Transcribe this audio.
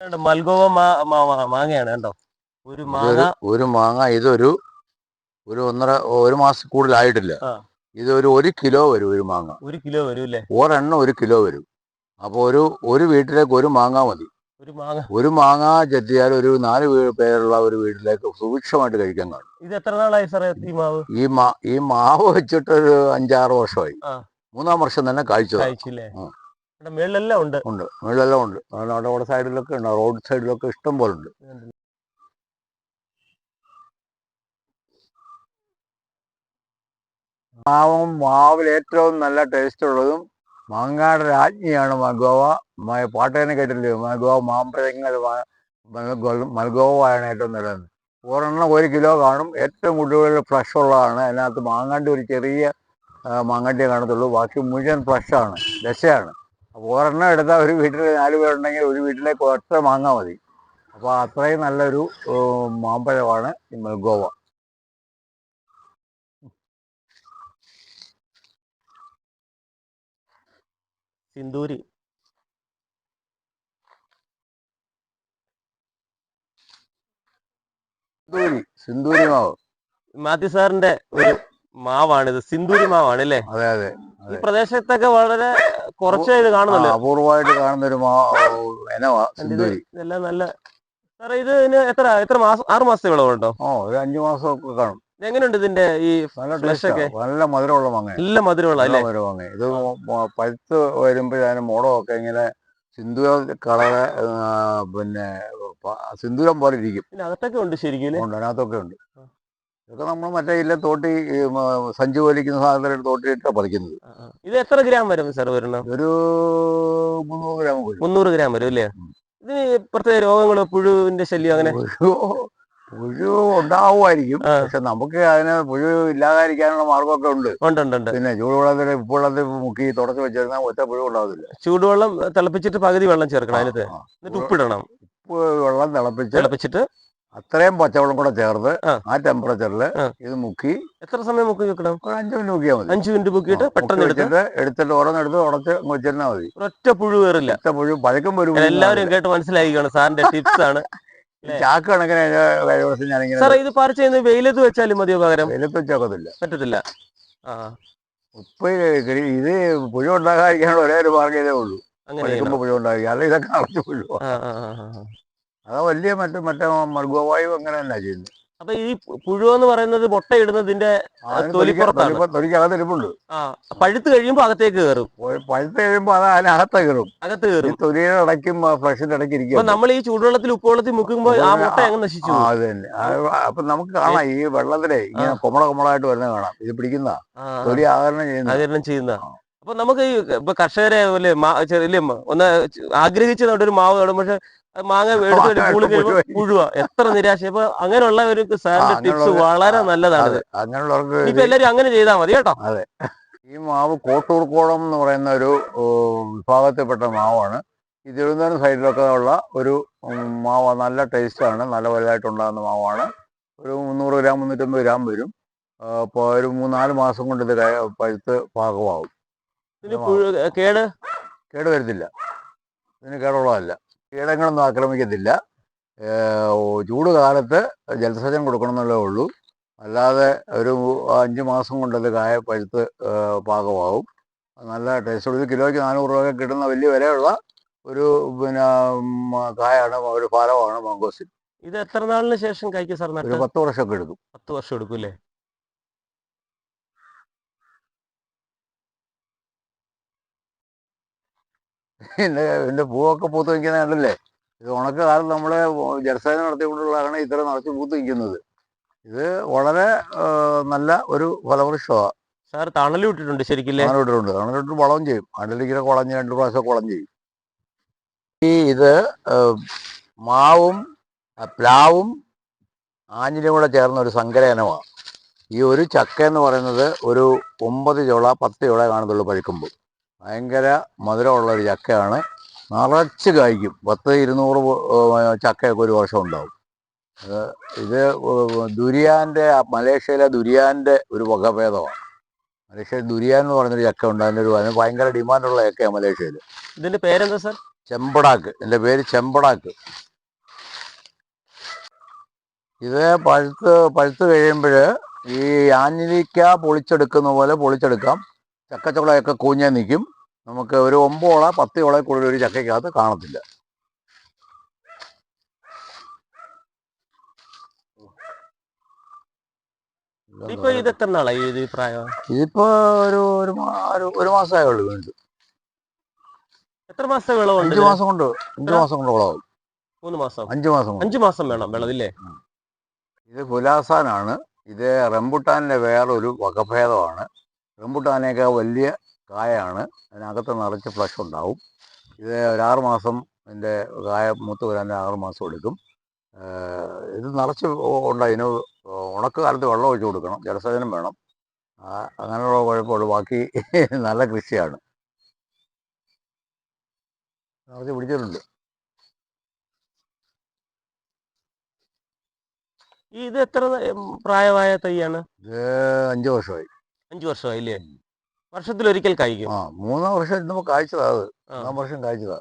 മൽഗോവ മാങ്ങയാണ് കേട്ടോ. ഒരു മാങ്ങ ഒരു മാങ്ങ ഇതൊരു ഒരു മാസം കൂടുതലായിട്ടില്ല. ഇതൊരു 1 കിലോ വരും. ഒരു മാങ്ങ 1 കിലോ വരും അല്ലേ? ഒരെണ്ണം 1 കിലോ വരും. അപ്പോൾ ഒരു വീട്ടിലേക്ക് ഒരു മാങ്ങ മതി. ഒരു മാങ്ങ ചെത്തിയാൽ ഒരു 4 പേരുള്ള ഒരു വീട്ടിലേക്ക് സുഭിക്ഷമായിട്ട് കഴിക്കാൻ കാണും. ഇത് എത്ര നാളായി സാറേ ഈ മാവ്? ഈ മാവ് വെച്ചിട്ട് ഒരു 5-6 വർഷമായി. 3-ാം വർഷം തന്നെ കായ്ച്ചില്ലേ? മേളിലെല്ലാം ഉണ്ട്. മേളിലെല്ലാം ഉണ്ട്. അവിടെ സൈഡിലൊക്കെ ഉണ്ട്, റോഡ് സൈഡിലൊക്കെ ഇഷ്ടം പോലെ ഉണ്ട്. മാവിൽ ഏറ്റവും നല്ല ടേസ്റ്റ് ഉള്ളതും മാങ്ങയുടെ രാജ്ഞിയാണ് മൽഗോവ. പാട്ടേനെ കേട്ടില്ലേ? മൽഗോവ മാമ്പഴങ്ങൾ, മൽഗോവയാണ് ഏറ്റവും നല്ലത്. ഒരെണ്ണം 1 കിലോ കാണും. ഏറ്റവും കൂടുതൽ ഫ്രഷ് ഉള്ളതാണ്. അതിനകത്ത് മാങ്ങാണ്ടി ഒരു ചെറിയ മാങ്ങാണ്ടിയെ കാണത്തുള്ളൂ. ബാക്കി മുഴുവൻ ഫ്രഷാണ്, ദശയാണ്. അപ്പോൾ ഒരെണ്ണം എടുത്താൽ ഒരു വീട്ടിൽ 4 പേരുണ്ടെങ്കിൽ ഒരു വീട്ടിലേക്ക് ഒറ്റ മാങ്ങ മതി. അപ്പോൾ അത്രയും നല്ലൊരു മാമ്പഴമാണ് ഈ മൽഗോവ. സിന്ദൂരി മാവ് മാത്യു സാറിന്റെ ഒരു മാവാണിത്. സിന്ദൂരി മാവാണ് അല്ലേ? അതെ അതെ. ഈ പ്രദേശത്തൊക്കെ വളരെ കുറച്ചേ ഇത് കാണുന്നുള്ളൂ. അപൂർവമായിട്ട് കാണുന്ന ഒരു ഇതെല്ലാം നല്ല. സാറേ ഇതിന് എത്ര മാസം? 6 മാസത്തെ വിളവുണ്ടോ? ഒരു 5 മാസമൊക്കെ കാണും. എങ്ങനെയുണ്ട് ഇതിന്റെ ഈ ഫ്ലഷൊക്കെ? നല്ല മധുരമുള്ള മാങ്ങ. നല്ല മധുരമുള്ള അല്ലേ? മാങ്ങ. ഇത് പഴുത്ത് വരുമ്പോഴാണ് മോടമൊക്കെ ഇങ്ങനെ സിന്ദൂരം കളറ്, പിന്നെ സിന്ദൂരം പോലെ ഇരിക്കും. പിന്നെ അകത്തൊക്കെ ഉണ്ട് ശരിക്കും? അതിനകത്തൊക്കെ ഉണ്ട്. ഇതൊക്കെ നമ്മൾ മറ്റേ ഇല്ല തോട്ടി സഞ്ചി വലിക്കുന്ന സാധനത്തിൽ തോട്ടിയിട്ടാണ് പറിക്കുന്നത്. ഇത് എത്ര ഗ്രാം വരും സാർ? വരണം ഒരു 300 ഗ്രാം. 300 ഗ്രാം വരും അല്ലേ? ഇതിന് പ്രത്യേക രോഗങ്ങളോ പുഴുവിന്റെ ശല്യം അങ്ങനെ? പുഴു ഉണ്ടാവുമായിരിക്കും. പക്ഷെ നമുക്ക് അതിന് പുഴു ഇല്ലാതായിരിക്കാനുള്ള മാർഗമൊക്കെ ഉണ്ട്. പിന്നെ ചൂടുവെള്ളത്തിൽ ഉപ്പുവെള്ളത്തിൽ മുക്കി തുടച്ച് വെച്ചിരുന്നാൽ ഒറ്റ പുഴു ഉണ്ടാവില്ല. ചൂടുവെള്ളം തിളപ്പിച്ചിട്ട് പകുതി വെള്ളം ചേർക്കണം അതിനകത്ത്, എന്നിട്ട് ഉപ്പിടണം. വെള്ളം തിളപ്പിച്ചിട്ട് അത്രയും പച്ചവെള്ളം കൂടെ ചേർത്ത് ആ ടെമ്പറേച്ചറിൽ ഇത് മുക്കി. എത്ര സമയം മുക്കി വെക്കണം? 5 മിനിറ്റ് മുക്കിയാൽ മതി. 5 മിനിറ്റ് മുക്കിയിട്ട് പെട്ടെന്ന് എടുത്തിട്ട് ഓരോന്നെടുത്ത് ഉടച്ച് വെച്ചിരുന്നാൽ മതി. ഒറ്റ പുഴു കയറില്ല. ഒറ്റ പുഴു പഴക്കം വരും. എല്ലാവരും കേട്ട് മനസ്സിലാക്കിയാണ് സാറിന്റെ ടിപ്സ് ആണ്. ചാക്ക് കണക്കിന് ഞാനിങ്ങനെ. സാറേ ഇത് പറിച്ച് വെയിലത്ത് വെച്ചാലും മതിയോ? പകരം വെയിലത്ത് വെച്ചാക്കത്തില്ല, പറ്റത്തില്ല. ഉപ്പ് ഇത് പുഴു ഉണ്ടാകാതിരിക്കാനുള്ള ഒരേ ഒരു മാർഗ്ഗം ഇതേ ഉള്ളൂ. പുഴു ഉണ്ടാക്കുക, അല്ല ഇതൊക്കെ അടച്ചു പുഴു. അതാ വലിയ മറ്റേ മൽഗോവായും അങ്ങനെ തന്നെ ചെയ്യുന്നത്. അപ്പൊ ഈ പുഴു എന്ന് പറയുന്നത് മുട്ടയിടുന്നതിന്റെ തൊലിക്കകത്തിരിപ്പുണ്ട്. പഴുത്ത് കഴിയുമ്പോ അകത്തേക്ക് കയറും. പഴുത്ത് കഴിയുമ്പോ അത് അതിനകത്ത് കയറും. തൊലിയുടെ ഇടയ്ക്കും ഫ്ലഷിന്റെ ഇടയ്ക്ക് ഇരിക്കും. നമ്മൾ ഈ ചൂടുവെള്ളത്തിൽ ഉപ്പുവെള്ളത്തിൽ മുക്കുമ്പോ ആ മുട്ട അങ്ങ് നശിച്ചു. അത് തന്നെ. അപ്പൊ നമുക്ക് കാണാം ഈ വെള്ളത്തിലെ ഇങ്ങനെ കൊമളായിട്ട് വരുന്നത് കാണാം. ഇത് പിടിക്കുന്ന തൊലി ആകരണം ചെയ്യുന്ന. അപ്പൊ നമുക്ക് ഇപ്പൊ കർഷകരെ ഒന്ന് ആഗ്രഹിച്ച് ഒരു മാവ് നടും, പക്ഷെ മാങ്ങ എടുത്ത് പൂളി കഴിയുമ്പോൾ പുഴുവാ. എത്ര നിരാശ. അപ്പൊ അങ്ങനെയുള്ള ഒരു സാറിന്റെ ടിപ്സ് വളരെ നല്ലതാണ്. ഇപ്പൊ എല്ലാരും അങ്ങനെ ചെയ്താൽ മതി കേട്ടോ. അതെ. ഈ മാവ് കോട്ടൂർക്കോളം എന്ന് പറയുന്ന ഒരു വിഭാഗത്തിൽപ്പെട്ട മാവാണ്. ഈ തിരുവനന്തപുരം സൈഡിലൊക്കെ ഉള്ള ഒരു മാവ്. നല്ല ടേസ്റ്റാണ്, നല്ല വലുതായിട്ടുണ്ടാകുന്ന മാവാണ്. ഒരു 300 ഗ്രാം 350 ഗ്രാം വരും. അപ്പോൾ ഒരു 3-4 മാസം കൊണ്ട് ഇത് പഴുത്ത് പാകമാവും. കേട് വരുത്തില്ല. ഇതിന് കേടുള്ളതല്ല. കീടങ്ങളൊന്നും ആക്രമിക്കത്തില്ല. ചൂട് കാലത്ത് ജലസേചനം കൊടുക്കണം എന്നുള്ളതേ ഉള്ളൂ. അല്ലാതെ ഒരു 5 മാസം കൊണ്ടത് പഴുത്ത് പാകമാവും. നല്ല ടേസ്റ്റ്. ഒരു കിലോയ്ക്ക് 400 രൂപ കിട്ടുന്ന വലിയ വിലയുള്ള ഒരു കായാണ്, ഒരു ഫലമാണ് മാങ്കോസ്റ്റിൻ. ഇത് എത്ര നാളിന് ശേഷം കഴിക്കും സാർ? ഒരു 10 വർഷമൊക്കെ എടുക്കും. 10 വർഷം എടുക്കും അല്ലേ? ഇതിന്റെ പൂവൊക്കെ പൂത്ത് നിൽക്കുന്ന കണ്ടല്ലേ? ഇത് ഉണക്ക കാലം നമ്മള് ജലസേചനം നടത്തിക്കൊണ്ടുള്ളതാണ് ഇത്ര നിറച്ച് പൂത്ത് നിൽക്കുന്നത്. ഇത് വളരെ നല്ല ഒരു ഫലവൃക്ഷമാണ്. സാർ തണല് വിട്ടിട്ടുണ്ട് ശരിക്കും? തണലിട്ട് വളം ചെയ്യും. അണ്ടലിങ്ങനെ കുളഞ്ഞ് 2 പ്രാവശ്യം കുളം ചെയ്യും. ഇത് മാവും പ്ലാവും ആഞ്ഞിലും കൂടെ ചേർന്ന ഒരു സങ്കരയിനമാണ്. ഈ ഒരു ചക്ക എന്ന് പറയുന്നത് ഒരു 9 ചുള 10 ചുള കാണത്തുള്ളൂ പഴുക്കുമ്പോൾ. ഭയങ്കര മധുരമുള്ള ഒരു ചക്കയാണ്. നിറച്ച് കായ്ക്കും. 100-200 ചക്കയൊക്കെ ഒരു വർഷം ഉണ്ടാവും. ഇത് ദുരിയാൻ്റെ, മലേഷ്യയിലെ ദുരിയാൻ്റെ ഒരു വകഭേദമാണ്. മലേഷ്യയിൽ ദുരിയാൻ എന്ന് പറഞ്ഞൊരു ചക്ക ഉണ്ട്. അതിന് ഭയങ്കര ഡിമാൻഡുള്ള ചക്കയാണ് മലേഷ്യയിൽ. ഇതിന്റെ പേരെന്താ സാർ? ചെമ്പടാക്ക്. എൻ്റെ പേര് ചെമ്പടാക്ക്. ഇത് പഴുത്ത് കഴിയുമ്പോൾ ഈ ആഞ്ഞിലിക്ക പൊളിച്ചെടുക്കുന്ന പോലെ പൊളിച്ചെടുക്കാം. ചക്കച്ചുളയൊക്കെ കൂഞ്ഞേ നിൽക്കും. നമുക്ക് ഒരു 9 ഓള 10 ഓള കൂടുതൽ ഒരു ചക്കയ്ക്കകത്ത് കാണത്തില്ല. ഇപ്പൊ ഇത് എത്ര നാളായി ഇത് പ്രായം? ഇതിപ്പോ ഒരു മാസമേ ഉള്ളൂ. വീണ്ടും എത്ര മാസം വിളവുണ്ട്? 5 മാസം കൊണ്ട് 5 മാസം കൊണ്ട് വിളവാകും. 3 മാസം 5 മാസം 5 മാസം വേണം വിളവില്ലേ? ഇത് പുലാസാനാണ്. ഇത് റംബുട്ടാനിൻ്റെ വേറൊരു വകഭേദമാണ്. റംബുട്ടാനേക്കാൾ വലിയ കായാണ്. അതിനകത്ത് നിറച്ച് ഫ്ലഷ് ഉണ്ടാവും. ഇത് ഒരു 6 മാസം ഇതിൻ്റെ കായ മൂത്ത് വരാൻ 6 മാസം എടുക്കും. ഇത് നിറച്ച് ഉണ്ട്. അതിന് ഉണക്ക് കാലത്ത് വെള്ളം ഒഴിച്ചു കൊടുക്കണം, ജലസേചനം വേണം. അങ്ങനെയുള്ള കുഴപ്പമുള്ളൂ. ബാക്കി നല്ല കൃഷിയാണ്. നിറച്ച് പിടിച്ചിട്ടുണ്ട്. ഇത് എത്ര പ്രായമായ തൈയാണ്? ഇത് 5 വർഷമായി. 5 വർഷമായില്ലേ? വർഷത്തിലൊരിക്കൽ കായ്ക്കും. 3 വർഷം ഇരുന്നപ്പോൾ കായ്ച്ചതാ. അത് 3 വർഷം കായ്ച്ചതാ.